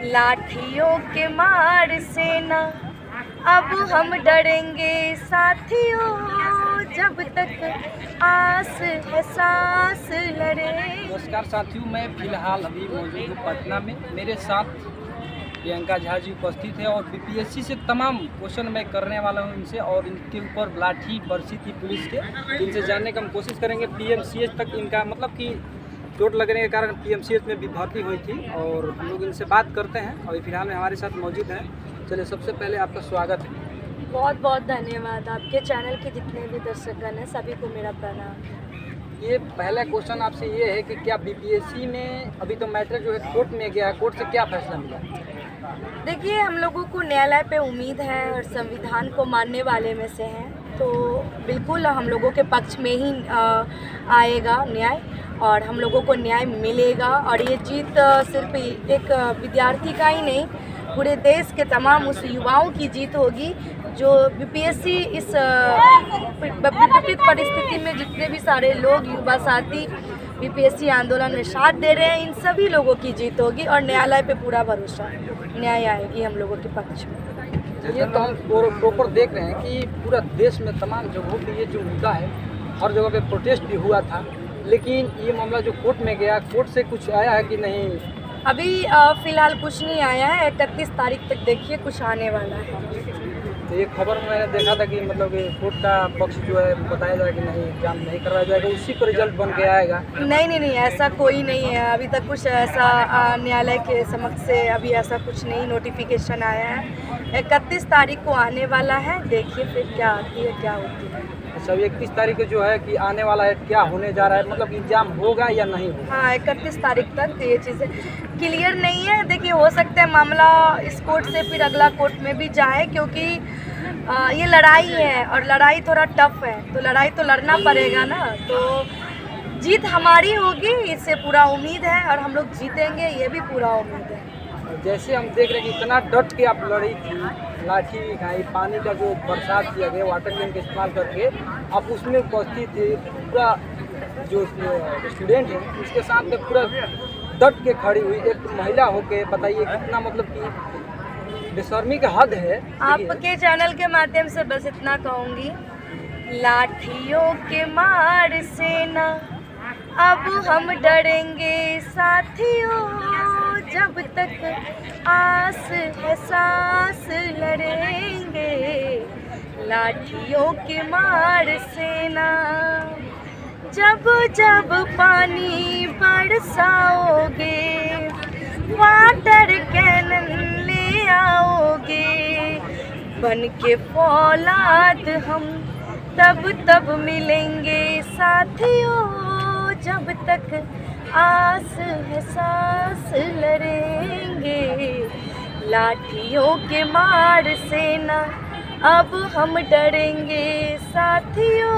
लाठियों के मार से ना अब हम डरेंगे साथियों, जब तक आस है सांस लड़े। नमस्कार साथियों, मैं फिलहाल अभी मौजूद हूँ पटना में। मेरे साथ प्रियंका झा जी उपस्थित है और बीपीएससी से तमाम क्वेश्चन मैं करने वाला हूँ इनसे, और इनके ऊपर लाठी बरसी थी पुलिस के, इनसे जानने की हम कोशिश करेंगे। पीएमसीएच तक इनका मतलब कि चोट लगने के कारण पीएमसीएच में भी भर्ती हुई थी, और हम लोग इनसे बात करते हैं। और फिलहाल में हमारे साथ मौजूद हैं। चलिए, सबसे पहले आपका स्वागत है। बहुत बहुत धन्यवाद। आपके चैनल के जितने भी दर्शकगण हैं सभी को मेरा प्रणाम। ये पहला क्वेश्चन आपसे ये है कि क्या बीपीएससी में अभी तो मैटर जो है कोर्ट में गया, कोर्ट से क्या फैसला मिला? देखिए, हम लोगों को न्यायालय पे उम्मीद है और संविधान को मानने वाले में से हैं, तो बिल्कुल हम लोगों के पक्ष में ही आएगा न्याय, और हम लोगों को न्याय मिलेगा। और ये जीत सिर्फ एक विद्यार्थी का ही नहीं, पूरे देश के तमाम उस युवाओं की जीत होगी जो बीपीएससी इस विपरीत परिस्थिति में जितने भी सारे लोग युवा साथी बीपीएससी आंदोलन में साथ दे रहे हैं, इन सभी लोगों की जीत होगी और न्यायालय पे पूरा भरोसा, न्याय आएगी हम लोगों के पक्ष में। ये तो हम प्रॉपर देख रहे हैं कि पूरा देश में तमाम जगहों पे ये जो मुद्दा है, हर जगह पे प्रोटेस्ट भी हुआ था, लेकिन ये मामला जो कोर्ट में गया, कोर्ट से कुछ आया है कि नहीं? अभी फ़िलहाल कुछ नहीं आया है। 31 तारीख तक देखिए कुछ आने वाला है। तो ये खबर में मैंने देखा था कि मतलब कोर्ट का पक्ष जो है बताया जाएगा कि नहीं, एग्जाम नहीं करवाया जाएगा, उसी पर रिजल्ट बन के आएगा। नहीं, ऐसा कोई नहीं है। अभी तक कुछ ऐसा न्यायालय के समक्ष से अभी ऐसा कुछ नहीं नोटिफिकेशन आया है। 31 तारीख को आने वाला है, देखिए फिर क्या आती है, क्या होती है। अच्छा, 31 तारीख को जो है कि आने वाला है, क्या होने जा रहा है, मतलब एग्जाम होगा या नहीं होगा? हाँ, 31 तारीख तक ये चीज़ें क्लियर नहीं है। देखिए, हो सकता है मामला इस कोर्ट से फिर अगला कोर्ट में भी जाए, क्योंकि ये लड़ाई है और लड़ाई थोड़ा टफ है, तो लड़ाई तो लड़ना पड़ेगा ना। तो जीत हमारी होगी, इससे पूरा उम्मीद है, और हम लोग जीतेंगे, ये भी पूरा उम्मीद है। जैसे हम देख रहे हैं कि इतना डट के आप लड़ी थी, लाठी खाई, पानी का जो बरसात किया गया वाटर कैन का इस्तेमाल करके, आप उसमें उपस्थित थे। पूरा जो स्टूडेंट है उसके सामने पूरा डट के खड़ी हुई एक महिला होके, बताइए कितना मतलब कि बेशर्मी का हद है। आपके चैनल के माध्यम से बस इतना कहूँगी, लाठियों के मार से ना अब हम डरेंगे साथियों, जब तक आस है सांस लड़ेंगे। लाठियों के मार से ना जब जब पानी बरसाओगे, वाटर कैनन ले आओगे, बन के फौलाद हम तब मिलेंगे साथियों, जब तक आस है सांस लड़ेंगे। लाठियों के मार से ना अब हम डरेंगे साथियों,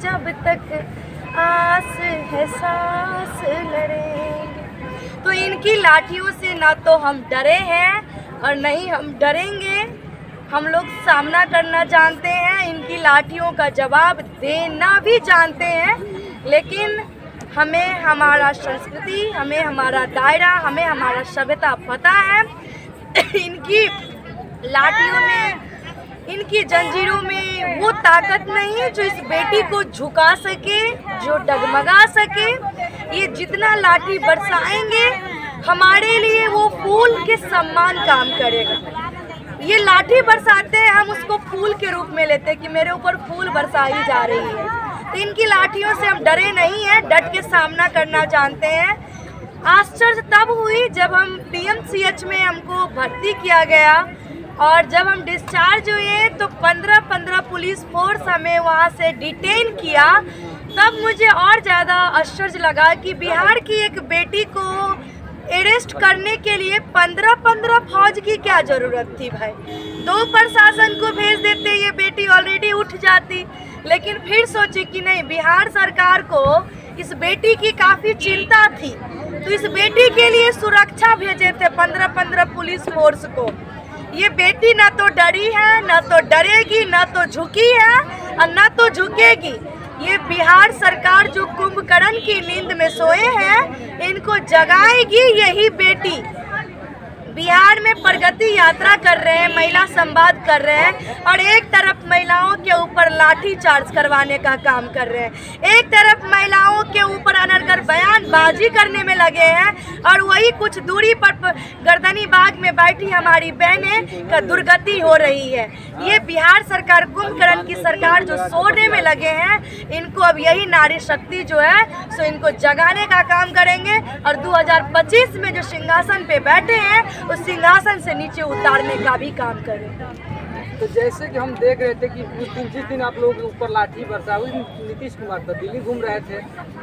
जब तक आस है सांस लड़ेंगे। तो इनकी लाठियों से ना तो हम डरे हैं और नहीं हम डरेंगे। हम लोग सामना करना जानते हैं, इनकी लाठियों का जवाब देना भी जानते हैं, लेकिन हमें हमारा संस्कृति, हमें हमारा दायरा, हमें हमारा सभ्यता पता है। इनकी लाठियों में, इनकी जंजीरों में वो ताकत नहीं जो इस बेटी को झुका सके, जो डगमगा सके। ये जितना लाठी बरसाएंगे हमारे लिए वो फूल के समान काम करेगा। ये लाठी बरसाते हैं, हम उसको फूल के रूप में लेते हैं कि मेरे ऊपर फूल बरसाई जा रही है। तो इनकी लाठियों से हम डरे नहीं हैं, डट के सामना करना जानते हैं। आश्चर्य तब हुई जब हम पीएमसीएच में हमको भर्ती किया गया, और जब हम डिस्चार्ज हुए तो 15 पुलिस फोर्स हमें वहाँ से डिटेन किया। तब मुझे और ज़्यादा आश्चर्य लगा कि बिहार की एक बेटी को अरेस्ट करने के लिए 15 फौज की क्या ज़रूरत थी भाई। 2 प्रशासन को भेज देते, ये बेटी ऑलरेडी उठ जाती। लेकिन फिर सोचे कि नहीं, बिहार सरकार को इस बेटी की काफ़ी चिंता थी, तो इस बेटी के लिए सुरक्षा भेजे थे 15 पुलिस फोर्स को। ये बेटी ना तो डरी है, ना तो डरेगी, ना तो झुकी है और ना तो झुकेगी। ये बिहार सरकार जो कुंभकर्ण की नींद में सोए हैं, इनको जगाएगी यही बेटी। बिहार में प्रगति यात्रा कर रहे हैं, महिला संवाद कर रहे हैं, और एक तरफ महिलाओं के ऊपर लाठी चार्ज करवाने का काम कर रहे हैं, एक तरफ महिलाओं के ऊपर अनर्गल बयानबाजी करने में लगे हैं, और वही कुछ दूरी पर गर्दनी बाग में बैठी हमारी बहनें का दुर्गति हो रही है। ये बिहार सरकार, कुंभकर्ण की सरकार जो सोने में लगे हैं, इनको अब यही नारी शक्ति जो है सो इनको जगाने का काम करेंगे, और 2025 में जो सिंहासन पे बैठे हैं उस सिंहासन से नीचे उतारने का भी काम करें। तो जैसे कि हम देख रहे थे कि जिस दिन आप लोगों के ऊपर लाठी बरसा हुई, नीतीश कुमार था, दिल्ली घूम रहे थे,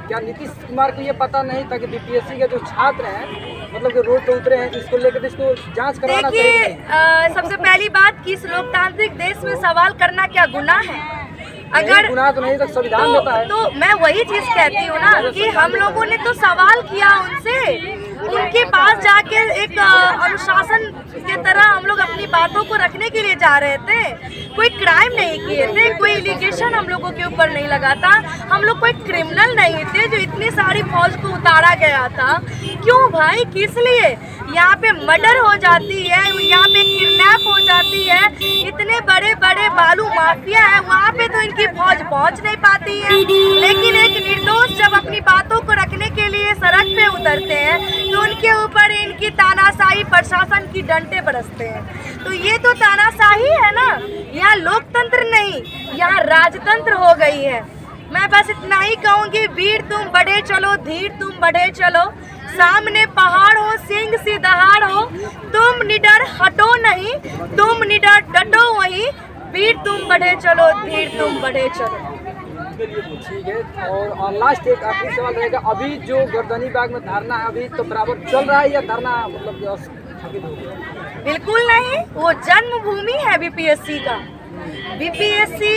क्या नीतीश कुमार को ये पता नहीं था कि बीपीएससी के जो छात्र हैं मतलब कि रोड पे उतरे हैं, इसको लेकर इसको जांच करवाना चाहिए? देखिए, सबसे पहली बात कि इस लोकतांत्रिक देश में सवाल करना क्या गुनाह है? अगर गुनाह तो नहीं, तो संविधान देता है। तो मैं वही चीज कहती हूँ ना कि हम लोगों ने तो सवाल किया उनसे, उनके पास जाके एक अनुशासन के तरह हम लोग अपनी बातों को रखने के लिए जा रहे थे। कोई क्राइम नहीं किए थे, कोई एलिगेशन हम लोगों के ऊपर नहीं लगा था, हम लोग कोई क्रिमिनल नहीं थे जो इतनी सारी फौज को उतारा गया था। क्यों भाई, किस लिए? यहाँ पे मर्डर हो जाती है, यहाँ पे किडनैप हो जाती है, इतने बड़े बड़े बालू माफिया है, वहाँ पे तो इनकी फौज पहुँच नहीं पाती है। लेकिन एक निर्दोष जब अपनी बातों को रखने के लिए सड़क पे उतरते हैं तो उनके ऊपर इनकी तानाशाही प्रशासन की डंडे बरसते हैं। तो ये तो तानाशाही है ना, यहाँ लोकतंत्र नहीं, यहाँ राजतंत्र हो गई है। मैं बस इतना ही कहूँगी, वीर तुम बढ़े चलो, धीर तुम बढ़े चलो, सामने पहाड़ हो, सिंह सी दहाड़ हो, तुम निडर हटो नहीं, तुम निडर डटो वहीं, वीर तुम बढ़े चलो, धीर तुम बढ़े चलो। ठीक है, और लास्ट एक आखिरी सवाल रहेगा, अभी जो गर्दनी बाग में धरना है अभी तो बराबर चल रहा है या धरना मतलब स्थगित हो गया? बिल्कुल नहीं, वो जन्मभूमि है बीपीएससी का। बीपीएससी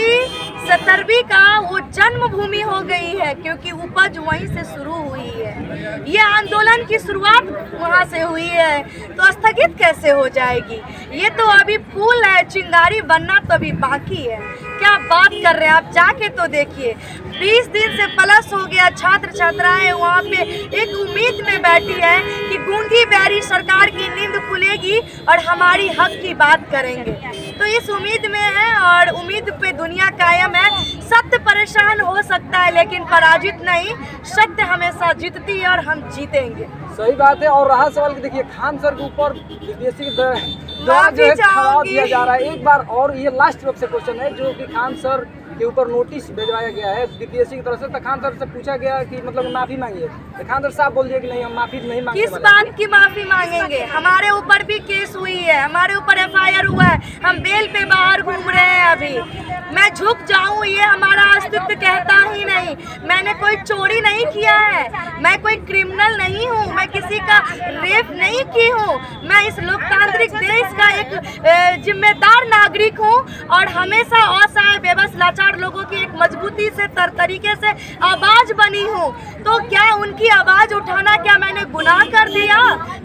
17वीं का वो जन्मभूमि हो गई है, क्योंकि उपज वहीं से शुरू हुई है। ये आंदोलन की शुरुआत वहाँ से हुई है, तो स्थगित कैसे हो जाएगी? ये तो अभी फूल है, चिंगारी बनना तो अभी बाकी है। क्या बात कर रहे हैं आप? जाके तो देखिए, 20 दिन से प्लस हो गया, छात्र छात्राएं वहाँ पे एक उम्मीद में बैठी है कि गूंगी बैरी सरकार की नींद खुलेगी और हमारी हक की बात करेंगे। तो इस उम्मीद में है, और उम्मीद पे दुनिया कायम है। सत्य परेशान हो सकता है लेकिन पराजित नहीं, सत्य हमेशा जीतती है और हम जीतेंगे। सही बात है। और रहा सवाल कि देखिए, खान सर के ऊपर बीपीएससी की दबाव जो है दबाव दिया जा रहा है। एक बार और ये लास्ट तरफ से क्वेश्चन है जो कि खान सर के ऊपर नोटिस भिजवाया गया है बीपीएससी की तरफ से, तो खान सर से पूछा गया कि मतलब माफी मांगिए, तो खान सर साहब बोल दिए कि नहीं, हम माफी नहीं मांगेंगे। किस बात की माफी मांगेंगे? हमारे ऊपर भी केस हुई है, हमारे ऊपर एफआईआर हुआ है, हम बेल पे बाहर घूम रहे हैं। अभी मैं झुक जाऊं ये हमारा अस्तित्व कहता ही नहीं। मैंने कोई चोरी नहीं किया है, मैं कोई क्रिमिनल नहीं हूँ, मैं किसी का रेप नहीं की हूँ, मैं इस लोकतांत्रिक देश का एक जिम्मेदार नागरिक हूँ, और हमेशा असहाय बेबस लाचार लोगों की एक मजबूती से तरीके से आवाज बनी हूँ। तो क्या उनकी आवाज उठाना क्या मैंने गुनाह कर दिया?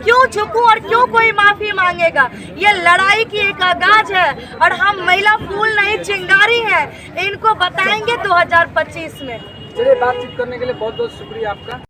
क्यों झुकूं और क्यों कोई माफी मांगेगा? ये लड़ाई की एक आगाज है, और हम महिला फूल नहीं चिंगारी हैं, इनको बताएंगे 2025 में। चलिए, बातचीत करने के लिए बहुत बहुत शुक्रिया आपका।